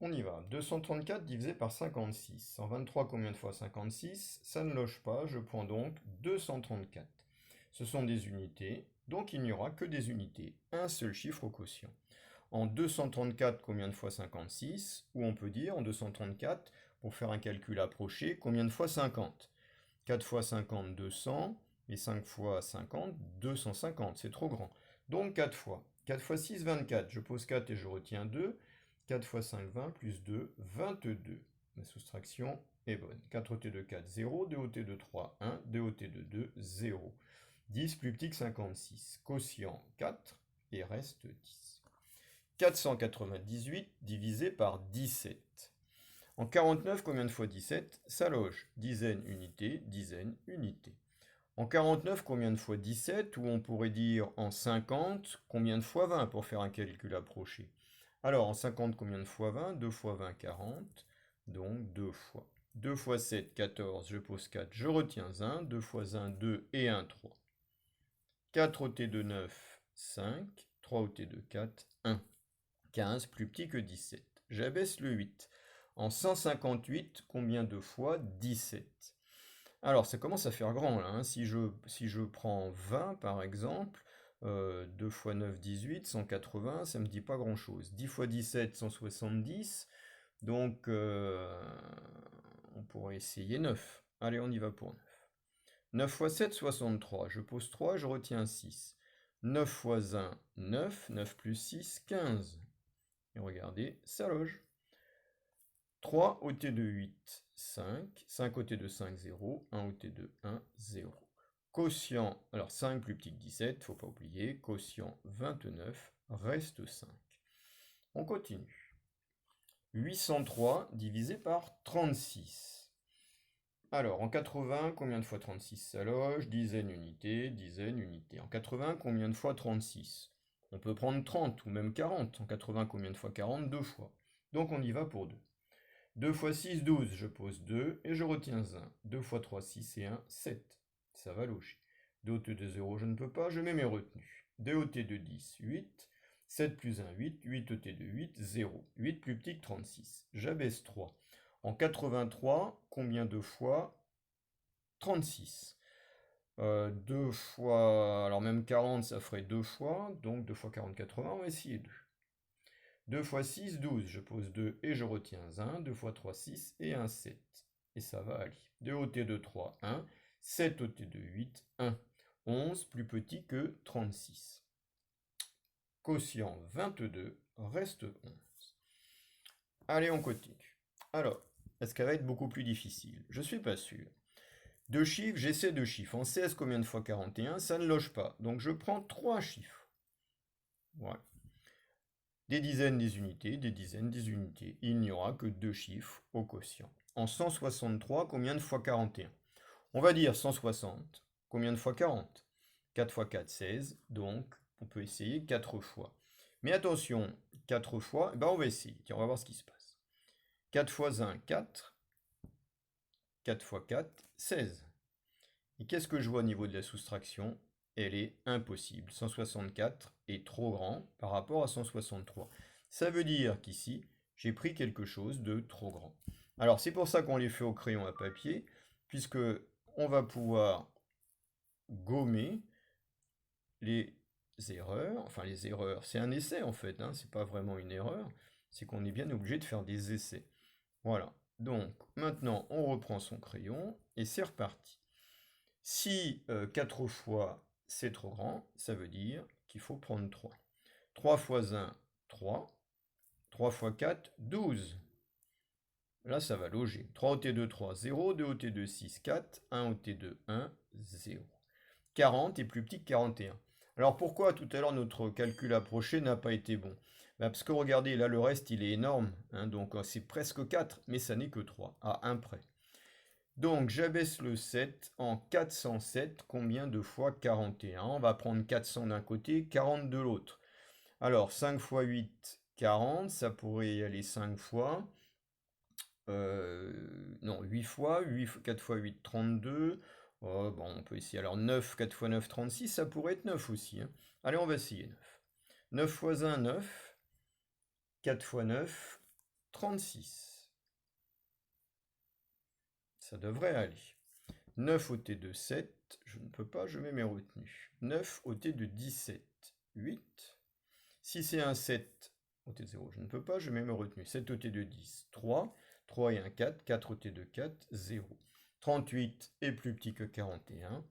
On y va. 234 divisé par 56. 123, combien de fois 56? Ça ne loge pas, je prends donc 234. Ce sont des unités, donc il n'y aura que des unités. Un seul chiffre au quotient. En 234, combien de fois 56? Ou on peut dire en 234, pour faire un calcul approché, combien de fois 50? 4 fois 50, 200. Et 5 fois 50, 250. C'est trop grand. Donc 4 fois. 4 fois 6, 24. Je pose 4 et je retiens 2. 4 fois 5, 20, plus 2, 22. Ma soustraction est bonne. 4 ôté de 4, 0. 2 ôté de 3, 1. 2 ôté de 2, 0. 10 plus petit que 56. Quotient 4 et reste 10. 498 divisé par 17. En 49, combien de fois 17? Ça loge. Dizaine, unité, dizaine, unité. En 49, combien de fois 17? Ou on pourrait dire en 50, combien de fois 20 pour faire un calcul approché? Alors, en 50, combien de fois 20? 2 fois 20, 40. Donc 2 fois. 2 fois 7, 14. Je pose 4. Je retiens 1. 2 fois 1, 2 et 1, 3. 4 ôté de 9, 5. 3 ôté de 4, 1. 15 plus petit que 17. J'abaisse le 8. En 158, combien de fois 17? Alors, ça commence à faire grand là, hein. Si je prends 20 par exemple, 2 fois 9, 18, 180, ça ne me dit pas grand-chose. 10 fois 17, 170. Donc, on pourrait essayer 9. Allez, on y va pour 9. 9 fois 7, 63. Je pose 3, je retiens 6. 9 fois 1, 9. 9 plus 6, 15. Et regardez, ça loge. 3 ôté de 8, 5. 5 ôté de 5, 0. 1 ôté de 1, 0. Quotient, alors 5 plus petit que 17, faut pas oublier. Quotient 29, reste 5. On continue. 803 divisé par 36. Alors, en 80, combien de fois 36 ça loge? Dizaine, unité, dizaine, unité. En 80, combien de fois 36? On peut prendre 30 ou même 40. En 80, combien de fois 40? 2 fois. Donc on y va pour 2. 2 fois 6, 12. Je pose 2 et je retiens 1. 2 fois 3, 6 et 1, 7. Ça va loger. 2 ôté de 0, je ne peux pas, je mets mes retenues. 2 ôté de 10, 8. 7 plus 1, 8. 8 ôté de 8, 0. 8 plus petit que 36. J'abaisse 3. En 83, combien de fois 36? 2 fois, alors même 40, ça ferait 2 fois, donc 2 fois 40, 80, on va essayer 2. 2 fois 6, 12, je pose 2 et je retiens 1, 2 fois 3, 6 et 1, 7. Et ça va aller. 2 ôté de 3, 1, 7 ôté de 8, 1. 11 plus petit que 36. Quotient 22, reste 11. Allez, on continue. Alors, est-ce qu'elle va être beaucoup plus difficile? Je suis pas sûr. Deux chiffres, j'essaie deux chiffres. En 16, combien de fois 41? Ça ne loge pas. Donc je prends trois chiffres. Voilà. Des dizaines, des unités, des dizaines, des unités. Il n'y aura que deux chiffres au quotient. En 163, combien de fois 41? On va dire 160. Combien de fois 40? 4 fois 4, 16. Donc, on peut essayer 4 fois. Mais attention, 4 fois, on va essayer. Tiens, on va voir ce qui se passe. 4 fois 1, 4. 4 fois 4, 16. Et qu'est-ce que je vois au niveau de la soustraction? Elle est impossible. 164 est trop grand par rapport à 163. Ça veut dire qu'ici, j'ai pris quelque chose de trop grand. Alors, c'est pour ça qu'on les fait au crayon à papier, puisque on va pouvoir gommer les erreurs. Enfin, les erreurs, c'est un essai en fait, hein, c'est pas vraiment une erreur. C'est qu'on est bien obligé de faire des essais. Voilà. Donc, maintenant, on reprend son crayon et c'est reparti. Si 4 fois c'est trop grand, ça veut dire qu'il faut prendre 3. 3 fois 1, 3. 3 fois 4, 12. Là, ça va loger. 3 ôté de 3, 0. 2 ôté de 6, 4. 1 ôté de 1, 0. 40 est plus petit que 41. Alors pourquoi tout à l'heure notre calcul approché n'a pas été bon? Parce que regardez, là le reste il est énorme, hein, donc c'est presque 4, mais ça n'est que 3, à 1 près. Donc j'abaisse le 7 en 407. Combien de fois 41? On va prendre 400 d'un côté, 40 de l'autre. Alors 5 fois 8, 40. Ça pourrait y aller 5 fois. Non, 8 fois. 4 fois 8, 32. Oh, bon, on peut essayer. Alors 9, 4 fois 9, 36. Ça pourrait être 9 aussi, hein. Allez, on va essayer 9. 9 fois 1, 9. 4 fois 9, 36. Ça devrait aller. 9 ôté de 7, je ne peux pas, je mets mes retenues. 9 ôté de 17, 8. Si c'est un 7 ôté de 0, je ne peux pas, je mets mes retenues. 7 ôté de 10, 3. 3 et un 4, 4 ôté de 4, 0. 38 est plus petit que 41.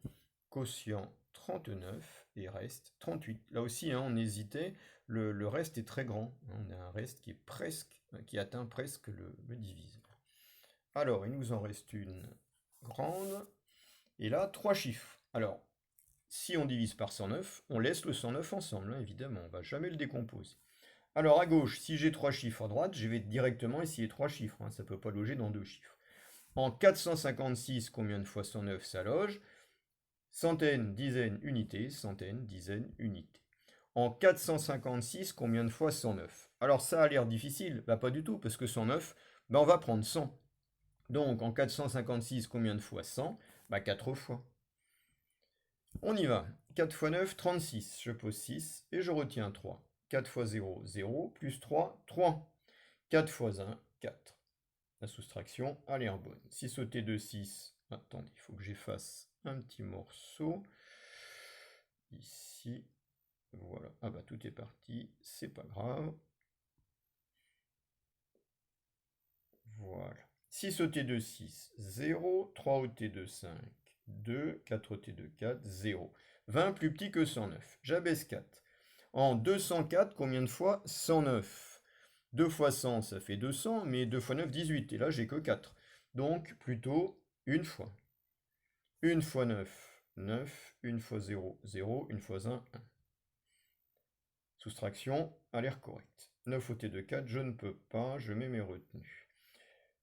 Quotient 39 et reste 38. Là aussi, hein, on hésitait, le reste est très grand. On a un reste qui est presque, qui atteint presque le diviseur. Alors, il nous en reste une grande. Et là, 3 chiffres. Alors, si on divise par 109, on laisse le 109 ensemble, hein, évidemment, on ne va jamais le décomposer. Alors, à gauche, si j'ai 3 chiffres, à droite, je vais directement essayer 3 chiffres, hein, ça ne peut pas loger dans 2 chiffres. En 456, combien de fois 109 ça loge? Centaines, dizaines, unités, centaines, dizaines, unités. En 456, combien de fois 109? Alors ça a l'air difficile, bah pas du tout, parce que 109, bah on va prendre 100. Donc en 456, combien de fois 100? Bah 4 fois. On y va. 4 fois 9, 36. Je pose 6 et je retiens 3. 4 fois 0, 0, plus 3, 3. 4 fois 1, 4. La soustraction a l'air bonne. 6 ôté de 6, attendez, il faut que j'efface un petit morceau. Ici, voilà. Ah bah tout est parti, c'est pas grave. Voilà. 6 ôté de 6, 0. 3 ôté de 5, 2. 4 ôté de 4, 0. 20 plus petit que 109. J'abaisse 4. En 204, combien de fois 109? 2 fois 100, ça fait 200, mais 2 fois 9, 18. Et là, j'ai que 4. Donc, plutôt une fois. 1 fois 9, 9. 1 fois 0, 0. 1 fois 1, 1. Soustraction a l'air correcte. 9 ôté de 4, je ne peux pas, je mets mes retenues.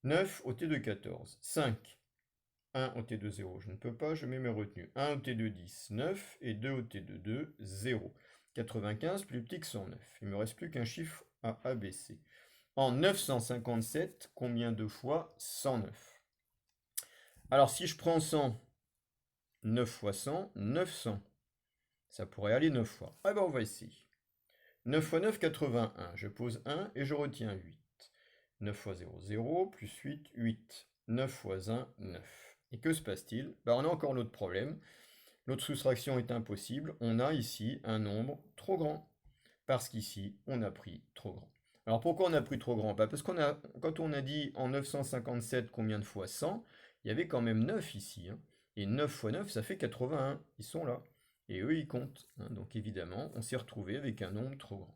9 ôté de 14, 5. 1 ôté de 0, je ne peux pas, je mets mes retenues. 1 ôté de 10, 9. Et 2 ôté de 2, 0. 95 plus petit que 109. Il ne me reste plus qu'un chiffre à abaisser. En 957, combien de fois 109? Alors si je prends 100, 9 fois 100, 900. Ça pourrait aller 9 fois. Ah ben on va essayer. 9 fois 9, 81. Je pose 1 et je retiens 8. 9 fois 0, 0, plus 8, 8. 9 fois 1, 9. Et que se passe-t-il? Ben, on a encore l'autre problème. L'autre soustraction est impossible. On a ici un nombre trop grand. Parce qu'ici, on a pris trop grand. Alors pourquoi on a pris trop grand? Ben, parce quand on a dit en 957 combien de fois 100, il y avait quand même 9 ici, hein. Et 9 fois 9, ça fait 81. Ils sont là. Et eux, ils comptent, hein. Donc évidemment, on s'est retrouvé avec un nombre trop grand.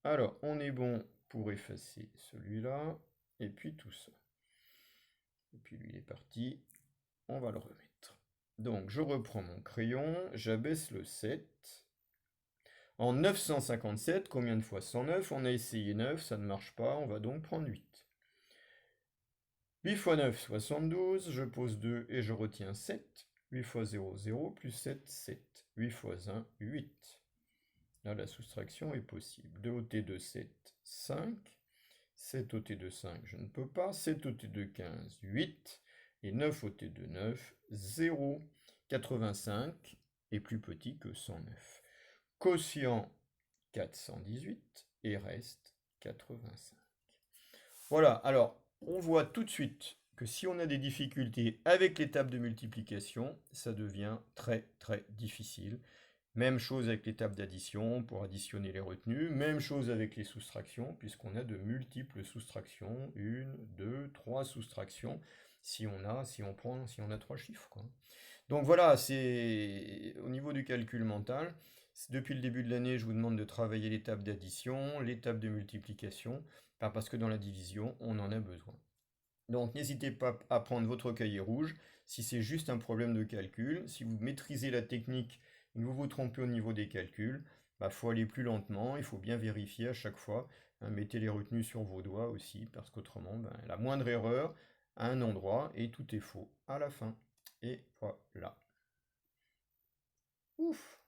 Alors, on est bon pour effacer celui-là, et puis tout ça. Et puis lui, il est parti. On va le remettre. Donc, je reprends mon crayon, j'abaisse le 7. En 957, combien de fois 109? On a essayé 9, ça ne marche pas, on va donc prendre 8. 8 fois 9, 72, je pose 2 et je retiens 7. 8 fois 0, 0, plus 7, 7. 8 fois 1, 8. Là, la soustraction est possible. 2 ôté de 7, 5. 7 ôté de 5, je ne peux pas. 7 ôté de 15, 8. Et 9 ôté de 9, 0. 85 est plus petit que 109. Quotient 418 et reste 85. Voilà, alors on voit tout de suite que si on a des difficultés avec l'étape de multiplication, ça devient très très difficile. Même chose avec l'étape d'addition pour additionner les retenues, même chose avec les soustractions, puisqu'on a de multiples soustractions, 1, 2, 3 soustractions, si on a 3 chiffres, quoi. Donc voilà, c'est au niveau du calcul mental. Depuis le début de l'année, je vous demande de travailler l'étape d'addition, l'étape de multiplication, parce que dans la division, on en a besoin. Donc n'hésitez pas à prendre votre cahier rouge si c'est juste un problème de calcul. Si vous maîtrisez la technique et que vous vous trompez au niveau des calculs, il faut aller plus lentement, il faut bien vérifier à chaque fois. Hein, mettez les retenues sur vos doigts aussi, parce qu'autrement, la moindre erreur à un endroit et tout est faux à la fin. Et voilà. Ouf!